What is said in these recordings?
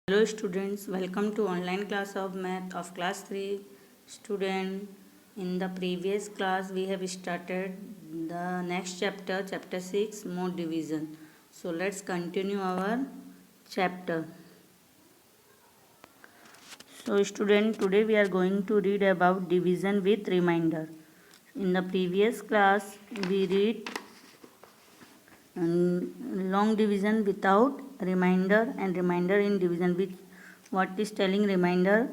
Hello students, welcome to online class of math of class 3 student. In the previous class we have started the next chapter, chapter 6, mode division. So let's continue our chapter. So student, today we are going to read about division with remainder. In the previous class we read long division without remainder and remainder in division, which what is telling remainder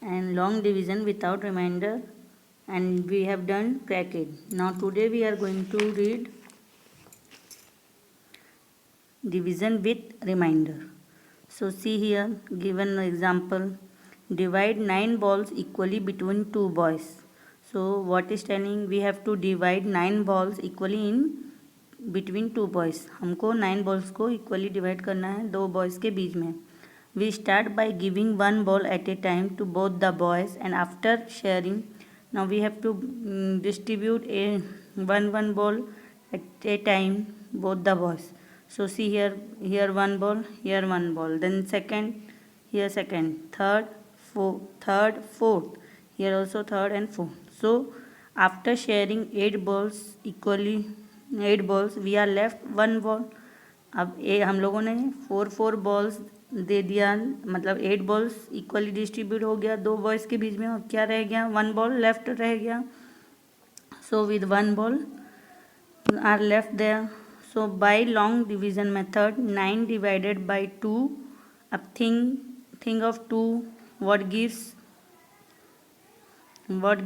and long division without remainder, and we have done bracket. Now today we are going to read division with remainder. So see here, given example, divide 9 balls equally between 2 boys. So what is telling, we have to divide 9 balls equally in between 2 boys. हमको 9 balls को equally divide करना है 2 boys के बीच में. We start by giving 1 ball at a time to both the boys and after sharing now we have to distribute a one ball at a time both the boys. So see here 1 ball, here 1 ball, then second, here second, third, fourth, here also third and fourth. So after sharing 8 balls equally, 8 balls, we are left 1 ball. अब हम लोगों ने 4 balls दे दिया, मतलब 8 balls equally distribute हो गया 2 boys के बीच में, और क्या रह गया 1 बॉल लेफ्ट रह गया. So with 1 ball are left there. So by long division method 9 divided by 2. अब think of 2, what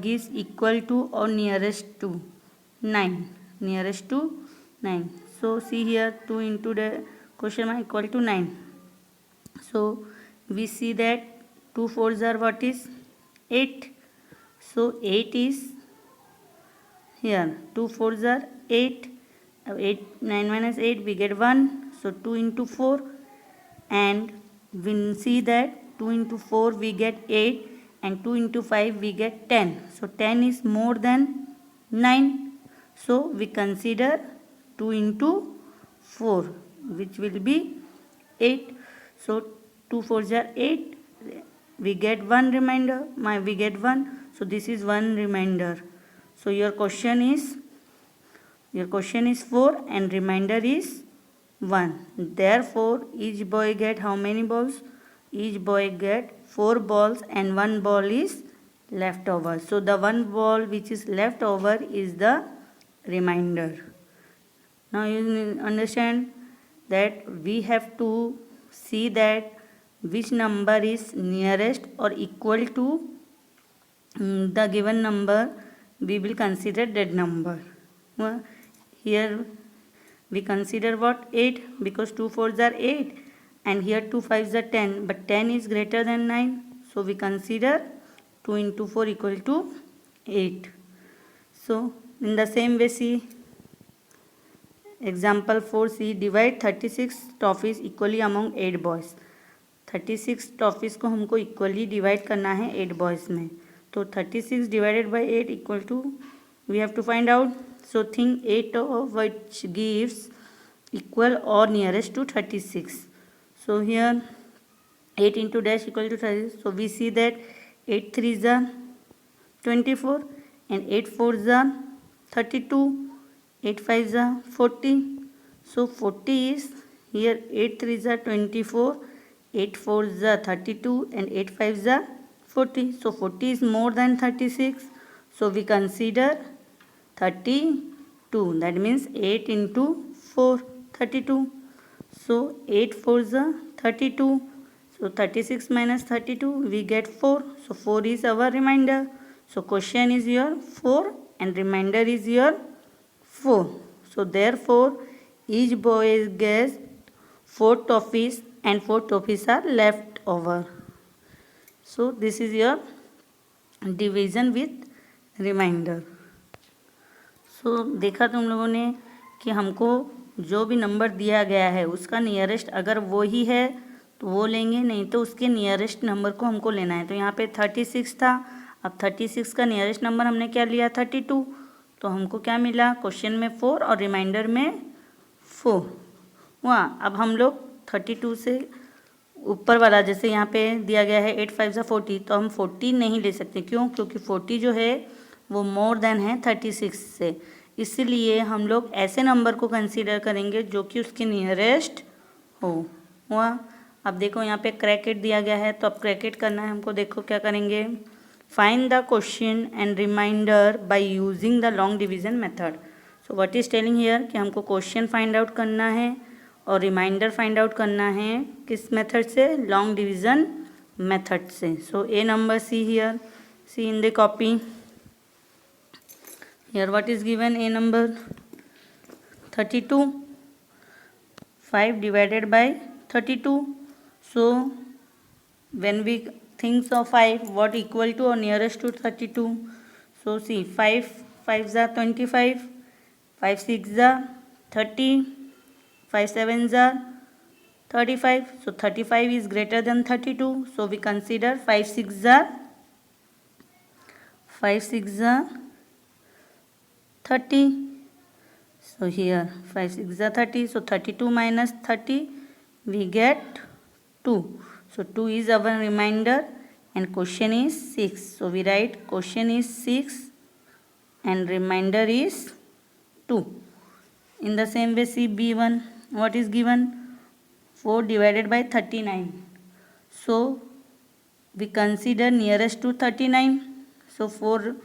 gives equal to और nearest to 9. Nearest to 9. So see here 2 into the question mark equal to 9. So we see that 2 4s are what is 8. So 8 is here, 2 4s are 8. 9 minus 8 we get 1. So 2 into 4, and we see that 2 into 4 we get 8 and 2 into 5 we get 10. So 10 is more than 9. So we consider 2 into 4, which will be 8. So 2 4s are 8. We get 1 remainder. We get 1. So this is 1 remainder. So your question is 4 and remainder is 1. Therefore each boy get how many balls? Each boy get 4 balls and 1 ball is left over. So the 1 ball which is left over is the remainder. Now you understand that we have to see that which number is nearest or equal to the given number. We will consider that number. Here we consider what? 8, because 2 4s are 8 and here 2 5s are 10, but 10 is greater than 9. So we consider 2 into 4 equal to 8. So in the same way, see example 4c, divide 36 toffees equally among 8 boys. 36 toffees को हमको equally divide करना है 8 boys में. तो 36 divided by 8 equal to, we have to find out. So think 8 of which gives equal or nearest to 36. So here 8 into dash equal to 36. So we see that 8 3s are 24 and 8 4s are 32, 8 5s are 40. So 40 is here, 8 3s are 24, 8 4s are 32 and 8 5s are 40. So 40 is more than 36. So we consider 32. That means 8 into 4, 32. So 8 4s are 32. So 36 minus 32 we get 4. So 4 is our remainder. So question is your 4 and remainder is your 4. So therefore each boy gets 4 toffees and 4 toffees are left over. So this is your division with remainder. So देखा तुम लोगों ने कि हमको जो भी number दिया गया है उसका नियरेस्ट अगर वो ही है तो वो लेंगे, नहीं तो उसके नियरेस्ट नंबर को हमको लेना है. तो यहाँ पे 36 था. अब 36 का नियरेस्ट नंबर हमने क्या लिया 32. तो हमको क्या मिला क्वेश्चन में 4 और रिमाइंडर में 4 हुआ. अब हम लोग 32 से ऊपर वाला जैसे यहाँ पे दिया गया है 8 5 40, तो हम 40 नहीं ले सकते। क्यों? क्योंकि 40 जो है वो मोर देन है 36 से, इसलिए हम लोग ऐसे नंबर को कंसीडर करेंगे जो कि उसके नियरेस्ट हो। हुआ? अब देखो यहाँ पे क्रैकेट दिया गया है, तो अब क्रैकेट करना है हमको। देखो क्या करेंगे, find the question and remainder by using the long division method. So what is telling here कि हमको क्वेश्चन फाइंड आउट करना है और रिमाइंडर फाइंड आउट करना है किस मेथड से? लॉन्ग डिवीजन मेथड से। So a number see here, see in the copy. Here what is given? A number 32. 5 divided by 32. So when we think of 5, what equal to or nearest to 32? So see, 5 5s are 25, 5 6s are 30, 5 7s are 35. So 35 is greater than 32. So we consider 5 6s are 30. So here 5 6 are 30. So 32 minus 30 we get 2. So 2 is our remainder and question is 6. So we write question is 6 and remainder is 2. In the same way see B1, what is given? 4 divided by 39. So we consider nearest to 39. So 4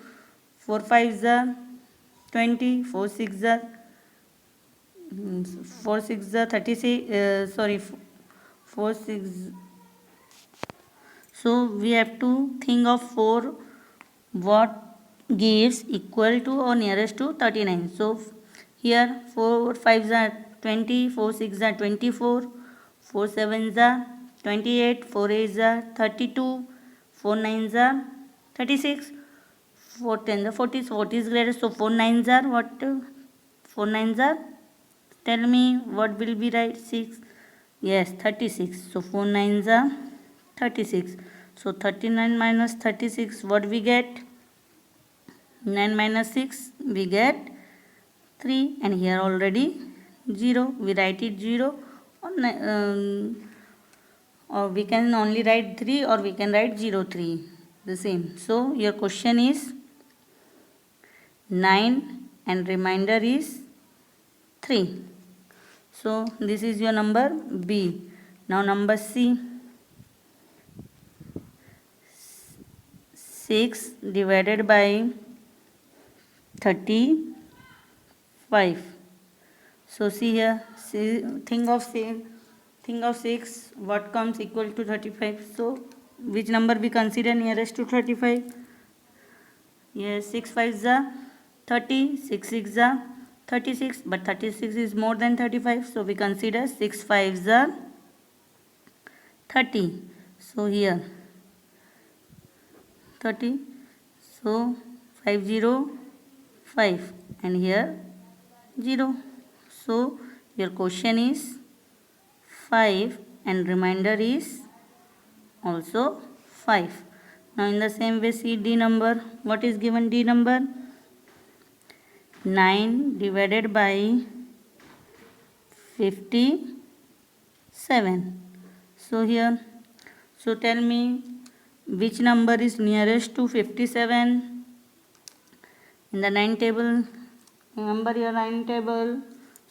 5s are 20, 4 6s are 36, 4 6. So we have to think of 4 what gives equal to or nearest to 39. So here 4 5s are 20, 4 6s are 24, 4 7s are 28, 4 8s are 32, 4 9s are 36, 4 10s are 40. So what is greater? So 4 9s are what? 4 9s are, tell me what will be right? 6. Yes, 36. So 4 9s are 36. So 39 minus 36, what we get? 9 minus 6, we get 3. And here already 0. We write it 0. Or we can only write 3 or we can write 0 3. The same. So your question is 9 and remainder is 3. So this is your number B. Now number C. 6 divided by 35. So see here, think of 6, what comes equal to 35. So which number we consider nearest to 35? Yes, 6 5s are 30, 6 6s are 36, but 36 is more than 35. So we consider 6 5s are 30. So here 30. So 5 0 5 and here 0. So your question is 5 and remainder is also 5. Now in the same way see D number. What is given? D number 9 divided by 57. So here, so tell me which number is nearest to 57 in the 9 table. Remember your 9 table.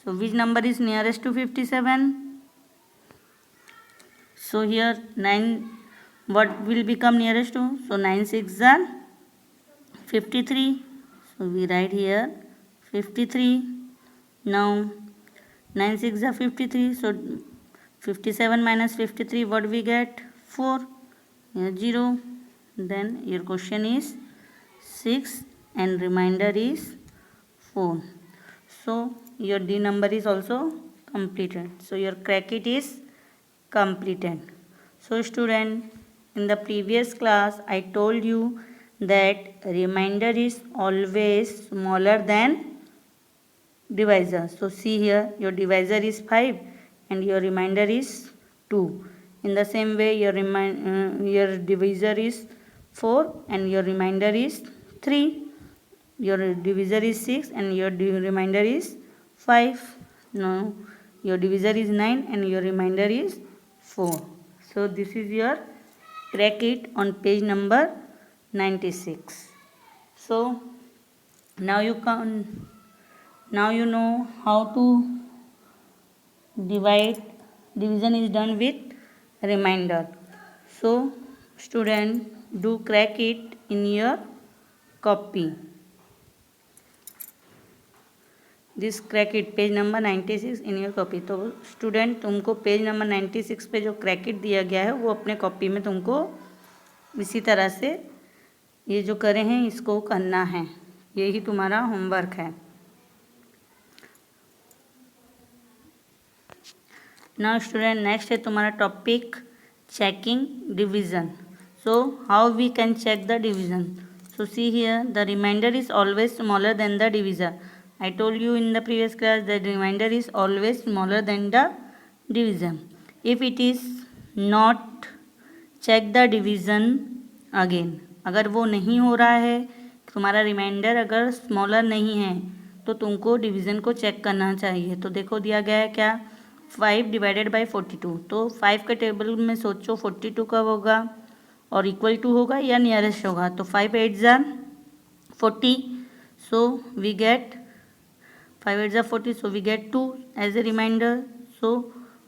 So which number is nearest to 57? So here 9, what will become nearest to? So 9 6 are 53. So we write here 53. Now 9 6 are 53. So 57 minus 53, what we get? 4. Here 0. Then your question is 6 and remainder is 4. So your D number is also completed. So your cracket is completed. So student, in the previous class I told you that remainder is always smaller than divisor. So see here, your divisor is 5 and your remainder is 2. In the same way your divisor is 4 and your remainder is 3. Your divisor is 6 and your remainder is 5. Now your divisor is 9 and your remainder is 4. So this is your crack it on page number 96. So now you know how to divide. Division is done with remainder. So student, do crack it in your copy. This crack it pays number 96 in your copy. तो student तुमको page number 96 पे जो crack it दिया गया है वो अपने copy में तुमको इसी तरह से ये जो करे हैं इसको करना है. यही तुम्हारा होमवर्क है. नाउ स्टूडेंट नेक्स्ट है तुम्हारा topic checking division. So how we can check the division. So see here the remainder is always smaller than the division. I told you in the previous class that remainder is always smaller than the division. If it is not, check the division again. अगर वो नहीं हो रहा है, तुम्हारा reminder अगर smaller नहीं है तो तुमको डिवीज़न को चेक करना चाहिए. तो देखो दिया गया है क्या, 5 डिवाइडेड बाई 42. तो 5 के टेबल में सोचो 42 कब होगा और इक्वल टू होगा या नियरेस्ट होगा. तो 5 8 जार 40. So we get 5 8 are 40, so we get 2 as a remainder. So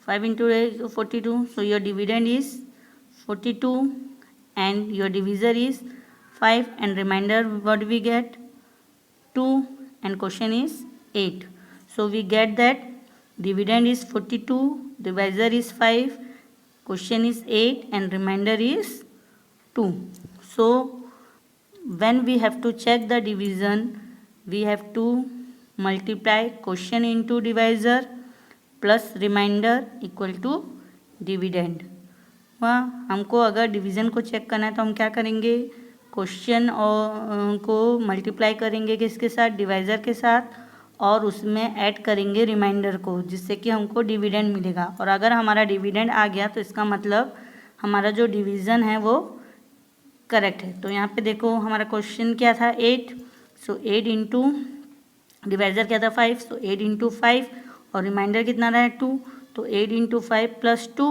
5 into 8 is 42. So your dividend is 42 and your divisor is 5 and remainder what we get 2 and question is 8. So we get that dividend is 42, divisor is 5, question is 8 and remainder is 2. So when we have to check the division, we have to multiply quotient into divisor plus remainder equal to dividend. वहाँ हमको अगर division को check करना है तो हम क्या करेंगे, क्वेश्चन और को मल्टीप्लाई करेंगे किसके साथ, डिवाइज़र के साथ, और उसमें ऐड करेंगे रिमाइंडर को जिससे कि हमको डिविडेंड मिलेगा. और अगर हमारा डिविडेंड आ गया तो इसका मतलब हमारा जो डिवीज़न है वो करेक्ट है. तो यहाँ पे देखो हमारा क्वेश्चन क्या था 8. सो 8 इंटू डिवाइज़र क्या था 5. सो 8 इंटू 5 और रिमाइंडर कितना रहा है 2. तो 8 into 5 plus 2.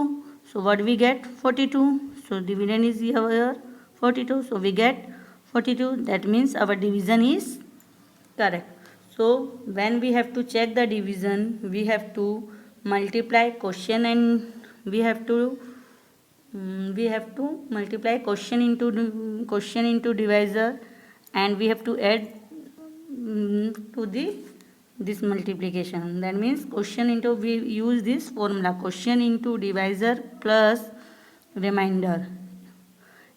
So what we get 42. So dividend is here 42. So we get 42. That means our division is correct. So when we have to check the division we have to multiply question and we have to multiply question into divisor and we have to add to this multiplication. That means quotient into, we use this formula, quotient into divisor plus remainder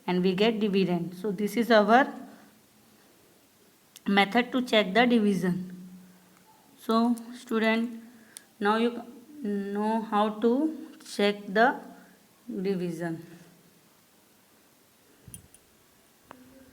and we get dividend. So this is our method to check the division. So student, now you know how to check the division.